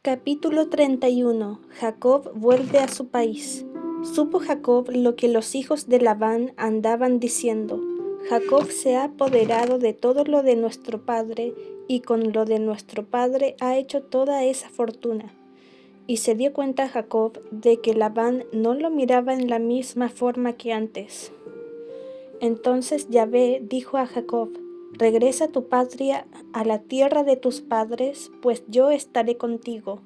Capítulo 31. Jacob vuelve a su país. Supo Jacob lo que los hijos de Labán andaban diciendo: Jacob se ha apoderado de todo lo de nuestro padre, y con lo de nuestro padre ha hecho toda esa fortuna. Y se dio cuenta Jacob de que Labán no lo miraba en la misma forma que antes. Entonces Yahvé dijo a Jacob: regresa a tu patria, a la tierra de tus padres, pues yo estaré contigo.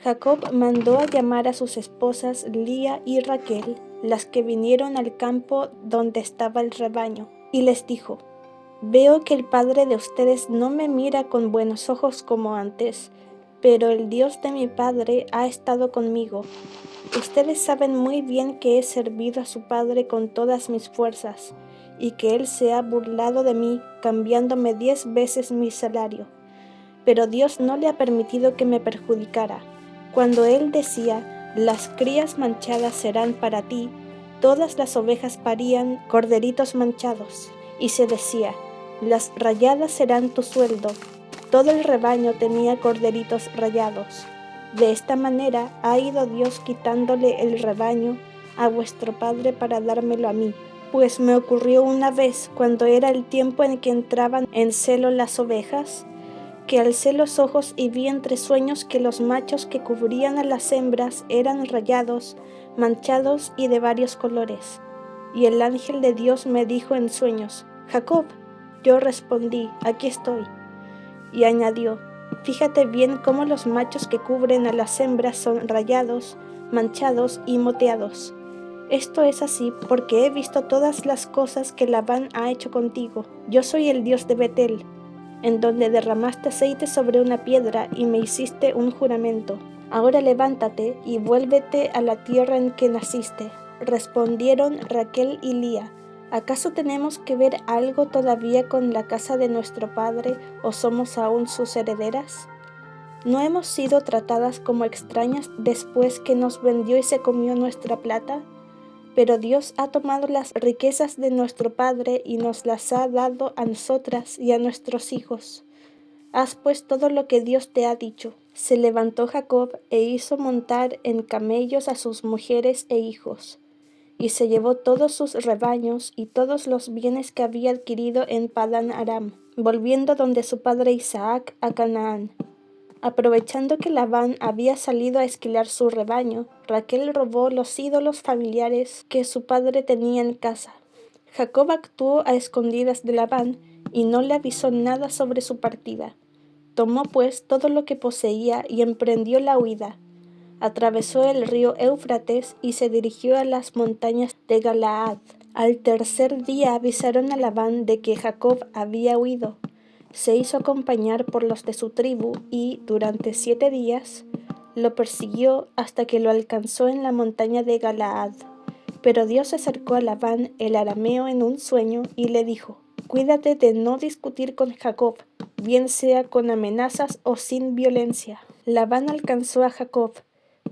Jacob mandó a llamar a sus esposas Lía y Raquel, las que vinieron al campo donde estaba el rebaño, y les dijo: veo que el padre de ustedes no me mira con buenos ojos como antes, pero el Dios de mi padre ha estado conmigo. Ustedes saben muy bien que he servido a su padre con todas mis fuerzas, y que él se ha burlado de mí, cambiándome 10 veces mi salario. Pero Dios no le ha permitido que me perjudicara. Cuando él decía: las crías manchadas serán para ti, todas las ovejas parían corderitos manchados. Y se decía: las rayadas serán tu sueldo, todo el rebaño tenía corderitos rayados. De esta manera ha ido Dios quitándole el rebaño a vuestro padre para dármelo a mí. Pues me ocurrió una vez, cuando era el tiempo en que entraban en celo las ovejas, que alcé los ojos y vi entre sueños que los machos que cubrían a las hembras eran rayados, manchados y de varios colores. Y el ángel de Dios me dijo en sueños: Jacob. Yo respondí: aquí estoy. Y añadió: fíjate bien cómo los machos que cubren a las hembras son rayados, manchados y moteados. Esto es así porque he visto todas las cosas que Labán ha hecho contigo. Yo soy el Dios de Betel, en donde derramaste aceite sobre una piedra y me hiciste un juramento. Ahora levántate y vuélvete a la tierra en que naciste. Respondieron Raquel y Lía: ¿acaso tenemos que ver algo todavía con la casa de nuestro padre, o somos aún sus herederas? ¿No hemos sido tratadas como extrañas después que nos vendió y se comió nuestra plata? Pero Dios ha tomado las riquezas de nuestro padre y nos las ha dado a nosotras y a nuestros hijos. Haz pues todo lo que Dios te ha dicho. Se levantó Jacob e hizo montar en camellos a sus mujeres e hijos, y se llevó todos sus rebaños y todos los bienes que había adquirido en Padán Aram, volviendo donde su padre Isaac a Canaán. Aprovechando que Labán había salido a esquilar su rebaño, Raquel robó los ídolos familiares que su padre tenía en casa. Jacob actuó a escondidas de Labán y no le avisó nada sobre su partida. Tomó pues todo lo que poseía y emprendió la huida. Atravesó el río Éufrates y se dirigió a las montañas de Galaad. Al tercer día avisaron a Labán de que Jacob había huido. Se hizo acompañar por los de su tribu y, durante 7 días, lo persiguió hasta que lo alcanzó en la montaña de Galaad. Pero Dios se acercó a Labán el arameo en un sueño y le dijo: cuídate de no discutir con Jacob, bien sea con amenazas o sin violencia. Labán alcanzó a Jacob.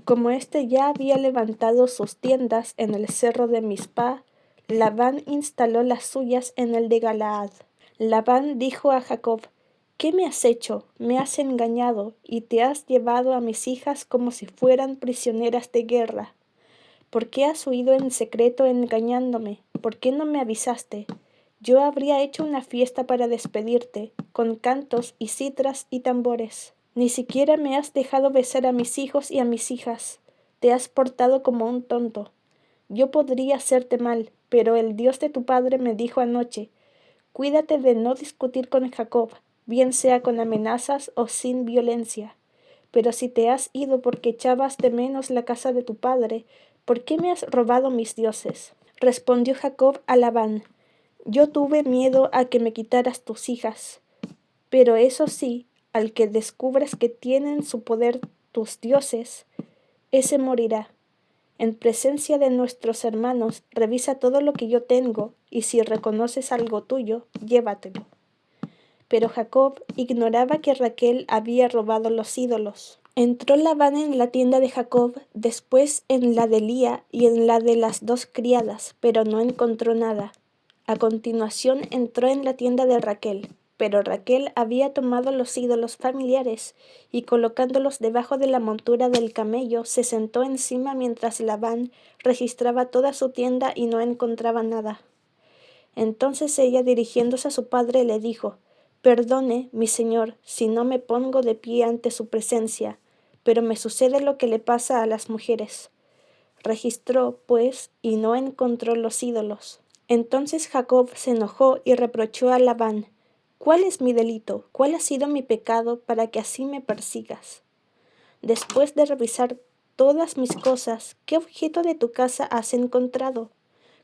Como éste ya había levantado sus tiendas en el cerro de Mizpá, Labán instaló las suyas en el de Galaad. Labán dijo a Jacob: ¿qué me has hecho? Me has engañado y te has llevado a mis hijas como si fueran prisioneras de guerra. ¿Por qué has huido en secreto engañándome? ¿Por qué no me avisaste? Yo habría hecho una fiesta para despedirte, con cantos y citras y tambores. Ni siquiera me has dejado besar a mis hijos y a mis hijas. Te has portado como un tonto. Yo podría hacerte mal, pero el Dios de tu padre me dijo anoche: cuídate de no discutir con Jacob, bien sea con amenazas o sin violencia. Pero si te has ido porque echabas de menos la casa de tu padre, ¿por qué me has robado mis dioses? Respondió Jacob a Labán: yo tuve miedo a que me quitaras tus hijas. Pero eso sí, al que descubras que tienen su poder tus dioses, ese morirá. En presencia de nuestros hermanos, revisa todo lo que yo tengo, y si reconoces algo tuyo, llévatelo. Pero Jacob ignoraba que Raquel había robado los ídolos. Entró Labán en la tienda de Jacob, después en la de Lía y en la de las 2 criadas, pero no encontró nada. A continuación entró en la tienda de Raquel. Pero Raquel había tomado los ídolos familiares y colocándolos debajo de la montura del camello, se sentó encima mientras Labán registraba toda su tienda y no encontraba nada. Entonces ella, dirigiéndose a su padre, le dijo: «Perdone, mi señor, si no me pongo de pie ante su presencia, pero me sucede lo que le pasa a las mujeres». Registró, pues, y no encontró los ídolos. Entonces Jacob se enojó y reprochó a Labán: «¿Cuál es mi delito? ¿Cuál ha sido mi pecado para que así me persigas? Después de revisar todas mis cosas, ¿qué objeto de tu casa has encontrado?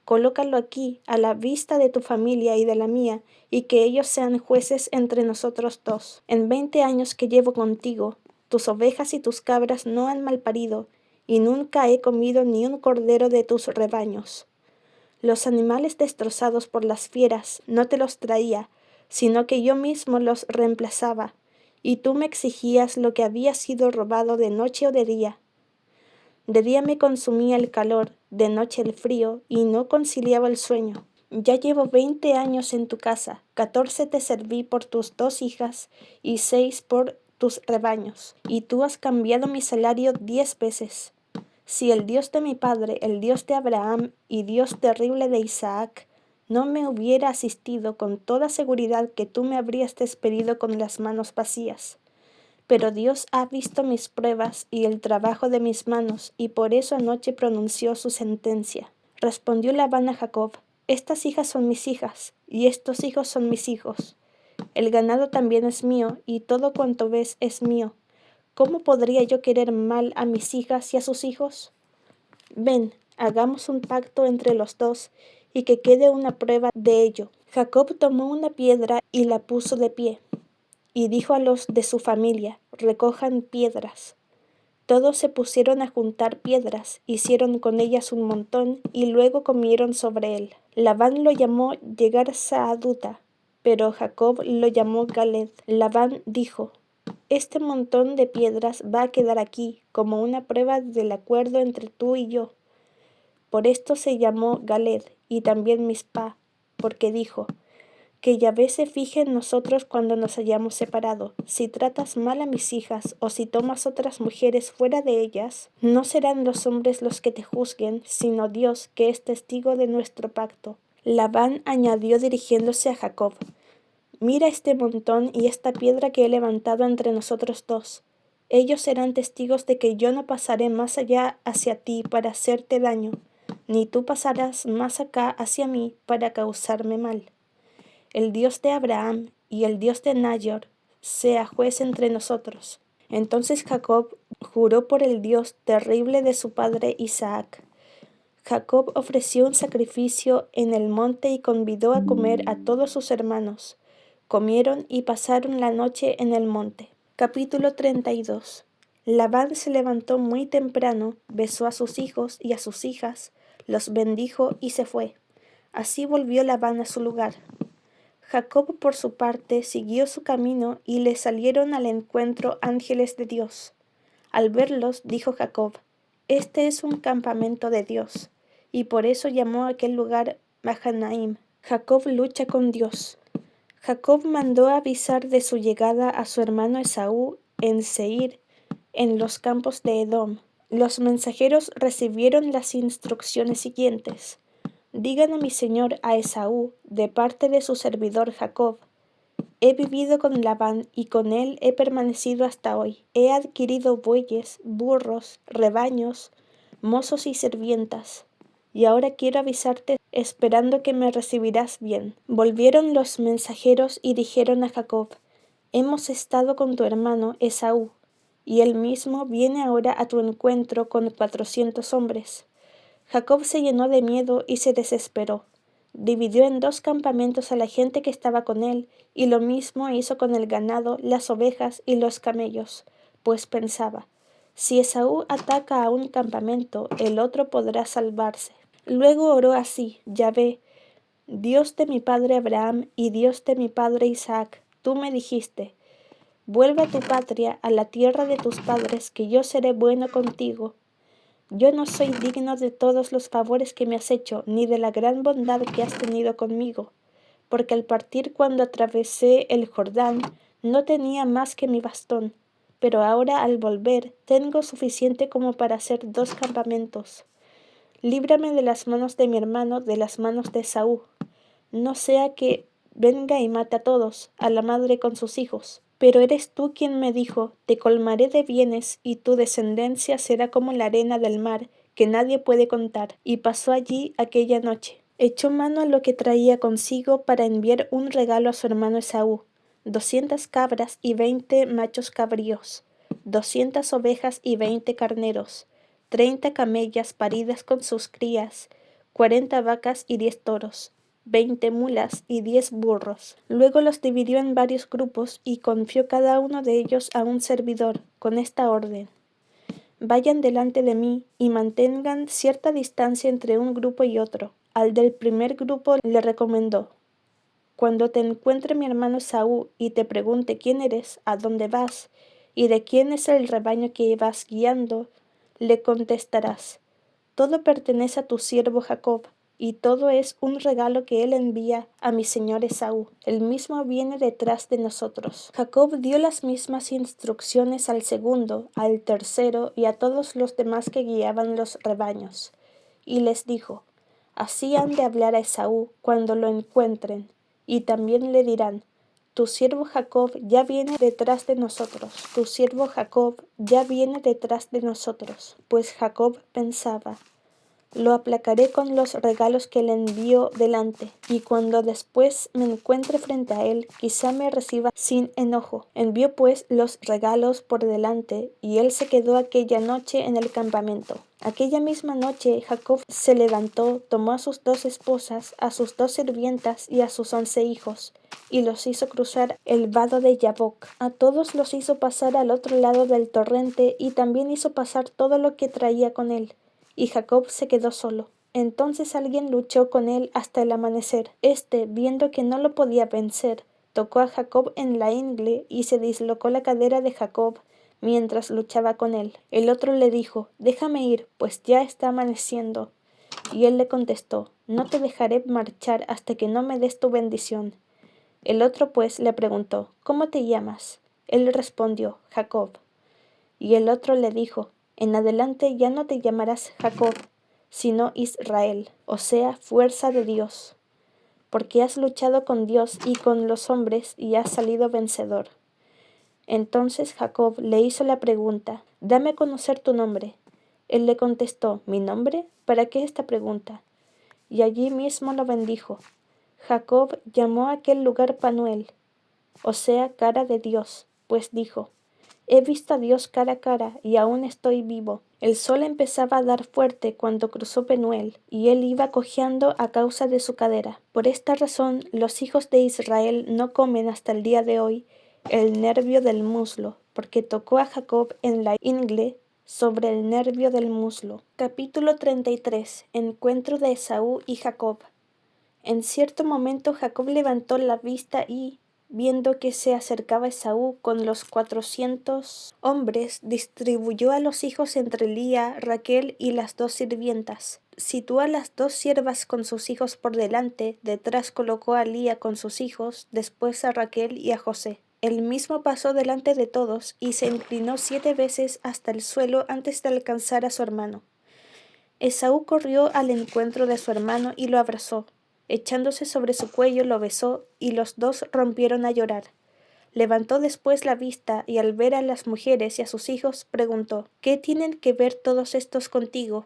Colócalo aquí, a la vista de tu familia y de la mía, y que ellos sean jueces entre nosotros dos. En 20 años que llevo contigo, tus ovejas y tus cabras no han malparido, y nunca he comido ni un cordero de tus rebaños. Los animales destrozados por las fieras no te los traía, sino que yo mismo los reemplazaba, y tú me exigías lo que había sido robado de noche o de día. De día me consumía el calor, de noche el frío, y no conciliaba el sueño. Ya llevo 20 años en tu casa, 14 te serví por tus 2 hijas y 6 por tus rebaños, y tú has cambiado mi salario 10 veces. Si el Dios de mi padre, el Dios de Abraham y Dios terrible de Isaac, no me hubiera asistido, con toda seguridad que tú me habrías despedido con las manos vacías. Pero Dios ha visto mis pruebas y el trabajo de mis manos, y por eso anoche pronunció su sentencia». Respondió Labán a Jacob: «Estas hijas son mis hijas, y estos hijos son mis hijos. El ganado también es mío, y todo cuanto ves es mío. ¿Cómo podría yo querer mal a mis hijas y a sus hijos? Ven, hagamos un pacto entre los dos, y que quede una prueba de ello». Jacob tomó una piedra y la puso de pie, y dijo a los de su familia: «Recojan piedras». Todos se pusieron a juntar piedras, hicieron con ellas un montón, y luego comieron sobre él. Labán lo llamó Yegar-Saaduta, pero Jacob lo llamó Galed. Labán dijo: «Este montón de piedras va a quedar aquí, como una prueba del acuerdo entre tú y yo». Por esto se llamó Galed, y también Mizpah, porque dijo: «Que Yahvé se fije en nosotros cuando nos hayamos separado. Si tratas mal a mis hijas, o si tomas otras mujeres fuera de ellas, no serán los hombres los que te juzguen, sino Dios, que es testigo de nuestro pacto». Labán añadió, dirigiéndose a Jacob: «Mira este montón y esta piedra que he levantado entre nosotros dos. Ellos serán testigos de que yo no pasaré más allá hacia ti para hacerte daño, ni tú pasarás más acá hacia mí para causarme mal. El Dios de Abraham y el Dios de Nahor sea juez entre nosotros». Entonces Jacob juró por el Dios terrible de su padre Isaac. Jacob ofreció un sacrificio en el monte y convidó a comer a todos sus hermanos. Comieron y pasaron la noche en el monte. Capítulo 32. Labán se levantó muy temprano, besó a sus hijos y a sus hijas, los bendijo y se fue. Así volvió Labán a su lugar. Jacob, por su parte, siguió su camino y le salieron al encuentro ángeles de Dios. Al verlos, dijo Jacob: «Este es un campamento de Dios», y por eso llamó a aquel lugar Mahanaim. Jacob lucha con Dios. Jacob mandó avisar de su llegada a su hermano Esaú en Seir, en los campos de Edom. Los mensajeros recibieron las instrucciones siguientes: «Digan a mi señor a Esaú, de parte de su servidor Jacob: he vivido con Labán y con él he permanecido hasta hoy. He adquirido bueyes, burros, rebaños, mozos y sirvientas. Y ahora quiero avisarte, esperando que me recibirás bien». Volvieron los mensajeros y dijeron a Jacob: «Hemos estado con tu hermano Esaú, y él mismo viene ahora a tu encuentro con 400 hombres». Jacob se llenó de miedo y se desesperó. Dividió en 2 campamentos a la gente que estaba con él, y lo mismo hizo con el ganado, las ovejas y los camellos, pues pensaba: «Si Esaú ataca a un campamento, el otro podrá salvarse». Luego oró así: «Yahvé, Dios de mi padre Abraham y Dios de mi padre Isaac, tú me dijiste: vuelve a tu patria, a la tierra de tus padres, que yo seré bueno contigo. Yo no soy digno de todos los favores que me has hecho, ni de la gran bondad que has tenido conmigo, porque al partir cuando atravesé el Jordán no tenía más que mi bastón, pero ahora al volver tengo suficiente como para hacer 2 campamentos. Líbrame de las manos de mi hermano, de las manos de Esaú, no sea que venga y mate a todos, a la madre con sus hijos. Pero eres tú quien me dijo, te colmaré de bienes, y tu descendencia será como la arena del mar, que nadie puede contar. Y pasó allí aquella noche. Echó mano a lo que traía consigo para enviar un regalo a su hermano Esaú, 200 cabras y 20 machos cabríos, 200 ovejas y 20 carneros, 30 camellas paridas con sus crías, 40 vacas y 10 toros, 20 mulas y 10 burros. Luego los dividió en varios grupos y confió cada uno de ellos a un servidor, con esta orden: vayan delante de mí y mantengan cierta distancia entre un grupo y otro. Al del primer grupo le recomendó: cuando te encuentre mi hermano Esaú y te pregunte quién eres, a dónde vas y de quién es el rebaño que vas guiando, le contestarás: todo pertenece a tu siervo Jacob, y todo es un regalo que él envía a mi señor Esaú. El mismo viene detrás de nosotros. Jacob dio las mismas instrucciones al segundo, al tercero y a todos los demás que guiaban los rebaños. Y les dijo: así han de hablar a Esaú cuando lo encuentren, y también le dirán: tu siervo Jacob ya viene detrás de nosotros. Tu siervo Jacob ya viene detrás de nosotros. Pues Jacob pensaba: lo aplacaré con los regalos que le envío delante, y cuando después me encuentre frente a él, quizá me reciba sin enojo. Envió pues los regalos por delante, y él se quedó aquella noche en el campamento. Aquella misma noche Jacob se levantó, tomó a sus 2 esposas, a sus 2 sirvientas y a sus 11 hijos, y los hizo cruzar el vado de Yaboc. A todos los hizo pasar al otro lado del torrente, y también hizo pasar todo lo que traía con él. Y Jacob se quedó solo. Entonces alguien luchó con él hasta el amanecer. Viendo que no lo podía vencer, tocó a Jacob en la ingle y se dislocó la cadera de Jacob mientras luchaba con él. El otro le dijo: déjame ir, pues ya está amaneciendo. Y él le contestó: no te dejaré marchar hasta que no me des tu bendición. El otro pues le preguntó: ¿cómo te llamas? Él respondió: Jacob. Y el otro le dijo: en adelante ya no te llamarás Jacob, sino Israel, o sea, fuerza de Dios, porque has luchado con Dios y con los hombres y has salido vencedor. Entonces Jacob le hizo la pregunta: dame a conocer tu nombre. Él le contestó: ¿mi nombre? ¿Para qué esta pregunta? Y allí mismo lo bendijo. Jacob llamó a aquel lugar Panuel, o sea, cara de Dios, pues dijo: he visto a Dios cara a cara y aún estoy vivo. El sol empezaba a dar fuerte cuando cruzó Penuel, y él iba cojeando a causa de su cadera. Por esta razón los hijos de Israel no comen hasta el día de hoy el nervio del muslo, porque tocó a Jacob en la ingle sobre el nervio del muslo. Capítulo 33. Encuentro de Esaú y Jacob. En cierto momento Jacob levantó la vista y, viendo que se acercaba Esaú con los 400 hombres, distribuyó a los hijos entre Lía, Raquel y las 2 sirvientas. Situó a las 2 siervas con sus hijos por delante, detrás colocó a Lía con sus hijos, después a Raquel y a José. Él mismo pasó delante de todos y se inclinó 7 veces hasta el suelo antes de alcanzar a su hermano. Esaú corrió al encuentro de su hermano y lo abrazó. Echándose sobre su cuello lo besó, y los 2 rompieron a llorar. Levantó después la vista, y al ver a las mujeres y a sus hijos, preguntó: ¿qué tienen que ver todos estos contigo?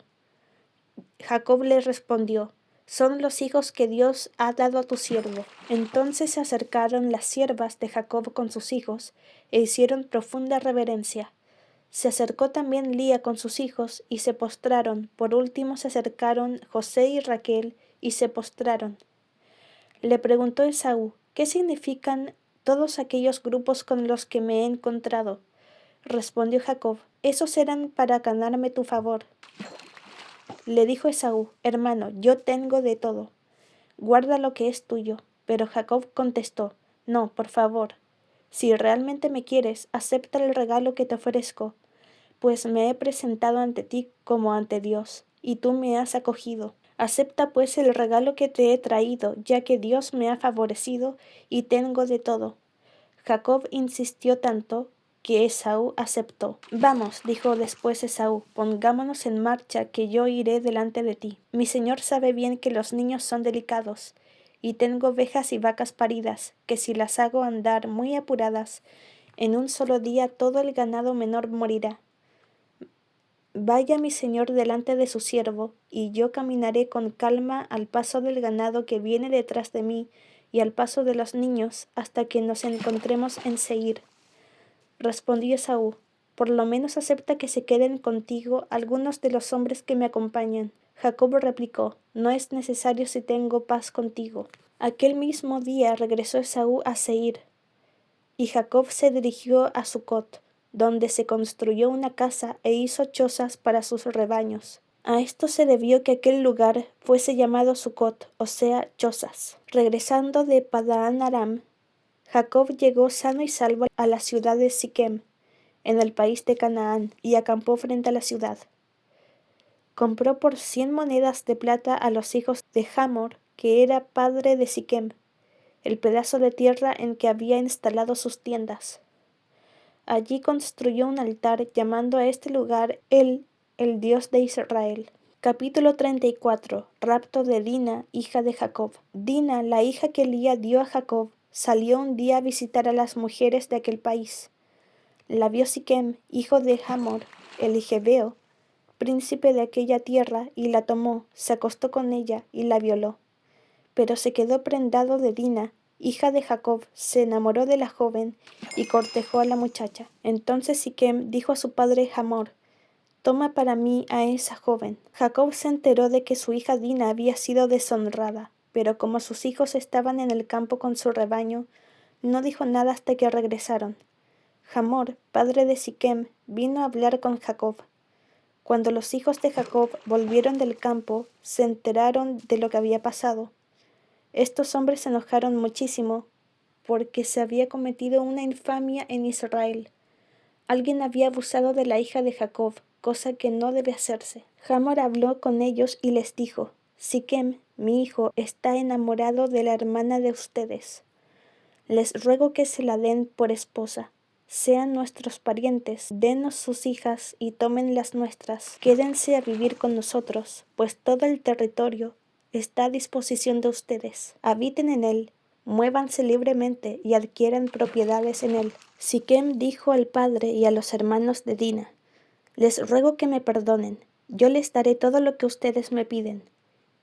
Jacob le respondió: son los hijos que Dios ha dado a tu siervo. Entonces se acercaron las siervas de Jacob con sus hijos, e hicieron profunda reverencia. Se acercó también Lía con sus hijos, y se postraron. Por último se acercaron José y Raquel, y se postraron. Le preguntó Esaú: ¿qué significan todos aquellos grupos con los que me he encontrado? Respondió Jacob: esos eran para ganarme tu favor. Le dijo Esaú: hermano, yo tengo de todo, guarda lo que es tuyo. Pero Jacob contestó: no, por favor, si realmente me quieres, acepta el regalo que te ofrezco, pues me he presentado ante ti como ante Dios, y tú me has acogido. Acepta pues el regalo que te he traído, ya que Dios me ha favorecido y tengo de todo. Jacob insistió tanto que Esaú aceptó. Vamos, dijo después Esaú, pongámonos en marcha, que yo iré delante de ti. Mi señor sabe bien que los niños son delicados, y tengo ovejas y vacas paridas, que si las hago andar muy apuradas, en un solo día todo el ganado menor morirá. Vaya mi señor delante de su siervo, y yo caminaré con calma al paso del ganado que viene detrás de mí, y al paso de los niños, hasta que nos encontremos en Seir. Respondió Esaú, por lo menos acepta que se queden contigo algunos de los hombres que me acompañan. Jacob replicó, no es necesario si tengo paz contigo. Aquel mismo día regresó Esaú a Seir, y Jacob se dirigió a Sucot, donde se construyó una casa e hizo chozas para sus rebaños. A esto se debió que aquel lugar fuese llamado Sucot, o sea, chozas. Regresando de Padán Aram, Jacob llegó sano y salvo a la ciudad de Siquem, en el país de Canaán, y acampó frente a la ciudad. Compró por 100 monedas de plata a los hijos de Hamor, que era padre de Siquem, el pedazo de tierra en que había instalado sus tiendas. Allí construyó un altar, llamando a este lugar el Dios de Israel. Capítulo 34. Rapto de Dina, hija de Jacob. Dina, la hija que Lía dio a Jacob, salió un día a visitar a las mujeres de aquel país. La vio Siquem, hijo de Hamor, el Jebeo, príncipe de aquella tierra, y la tomó, se acostó con ella y la violó. Pero se quedó prendado de Dina, hija de Jacob, se enamoró de la joven y cortejó a la muchacha. Entonces Siquem dijo a su padre Hamor, toma para mí a esa joven. Jacob se enteró de que su hija Dina había sido deshonrada, pero como sus hijos estaban en el campo con su rebaño, no dijo nada hasta que regresaron. Hamor, padre de Siquem, vino a hablar con Jacob. Cuando los hijos de Jacob volvieron del campo, se enteraron de lo que había pasado. Estos hombres se enojaron muchísimo porque se había cometido una infamia en Israel. Alguien había abusado de la hija de Jacob, cosa que no debe hacerse. Hamor habló con ellos y les dijo, Siquem, mi hijo, está enamorado de la hermana de ustedes. Les ruego que se la den por esposa. Sean nuestros parientes, denos sus hijas y tomen las nuestras. Quédense a vivir con nosotros, pues todo el territorio está a disposición de ustedes. Habiten en él, muévanse libremente y adquieran propiedades en él. Siquem dijo al padre y a los hermanos de Dina, les ruego que me perdonen, yo les daré todo lo que ustedes me piden.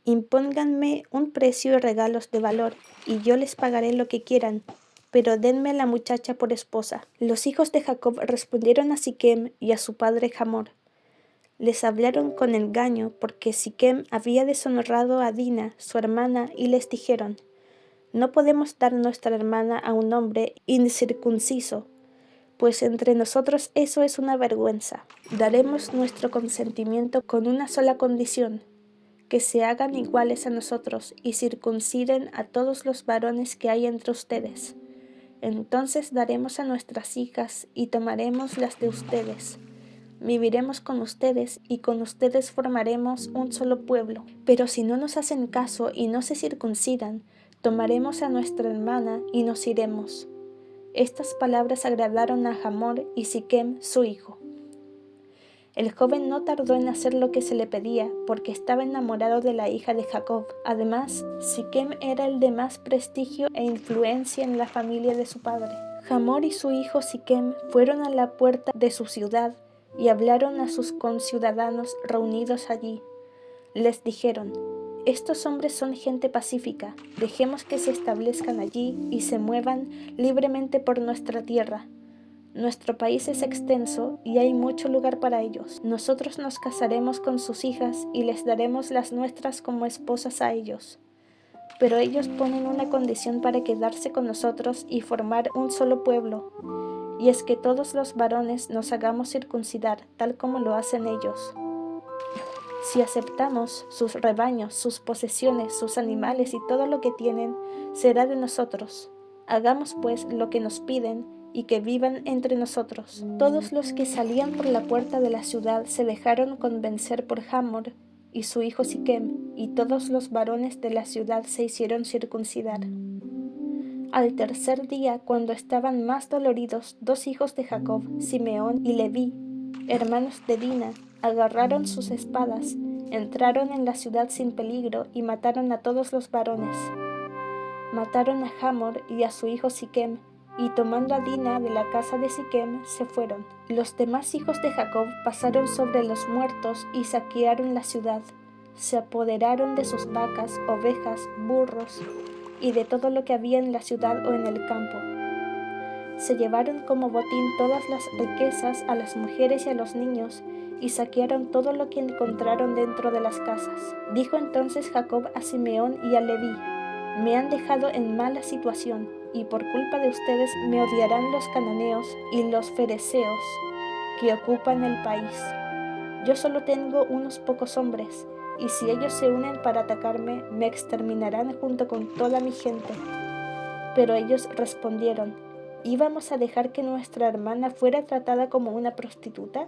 Impónganme un precio y regalos de valor, y yo les pagaré lo que quieran, pero denme a la muchacha por esposa. Los hijos de Jacob respondieron a Siquem y a su padre Hamor. Les hablaron con engaño porque Siquem había deshonrado a Dina, su hermana, y les dijeron, no podemos dar nuestra hermana a un hombre incircunciso, pues entre nosotros eso es una vergüenza. Daremos nuestro consentimiento con una sola condición, que se hagan iguales a nosotros y circunciden a todos los varones que hay entre ustedes. Entonces daremos a nuestras hijas y tomaremos las de ustedes. Viviremos con ustedes y con ustedes formaremos un solo pueblo. Pero si no nos hacen caso y no se circuncidan, tomaremos a nuestra hermana y nos iremos. Estas palabras agradaron a Hamor y Siquem, su hijo. El joven no tardó en hacer lo que se le pedía, porque estaba enamorado de la hija de Jacob. Además, Siquem era el de más prestigio e influencia en la familia de su padre. Hamor y su hijo Siquem fueron a la puerta de su ciudad y hablaron a sus conciudadanos reunidos allí. Les dijeron, estos hombres son gente pacífica, dejemos que se establezcan allí y se muevan libremente por nuestra tierra. Nuestro país es extenso y hay mucho lugar para ellos. Nosotros nos casaremos con sus hijas y les daremos las nuestras como esposas a ellos. Pero ellos ponen una condición para quedarse con nosotros y formar un solo pueblo, y es que todos los varones nos hagamos circuncidar, tal como lo hacen ellos. Si aceptamos, sus rebaños, sus posesiones, sus animales y todo lo que tienen, será de nosotros. Hagamos pues lo que nos piden y que vivan entre nosotros. Todos los que salían por la puerta de la ciudad se dejaron convencer por Hamor y su hijo Siquem, y todos los varones de la ciudad se hicieron circuncidar. Al tercer día, cuando estaban más doloridos, 2 hijos de Jacob, Simeón y Leví, hermanos de Dina, agarraron sus espadas, entraron en la ciudad sin peligro y mataron a todos los varones. Mataron a Hamor y a su hijo Siquem, y tomando a Dina de la casa de Siquem, se fueron. Los demás hijos de Jacob pasaron sobre los muertos y saquearon la ciudad. Se apoderaron de sus vacas, ovejas, burros y de todo lo que había en la ciudad o en el campo. Se llevaron como botín todas las riquezas a las mujeres y a los niños, y saquearon todo lo que encontraron dentro de las casas. Dijo entonces Jacob a Simeón y a Leví: me han dejado en mala situación, y por culpa de ustedes me odiarán los cananeos y los fereceos que ocupan el país. Yo solo tengo unos pocos hombres, y si ellos se unen para atacarme, me exterminarán junto con toda mi gente. Pero ellos respondieron: ¿íbamos a dejar que nuestra hermana fuera tratada como una prostituta?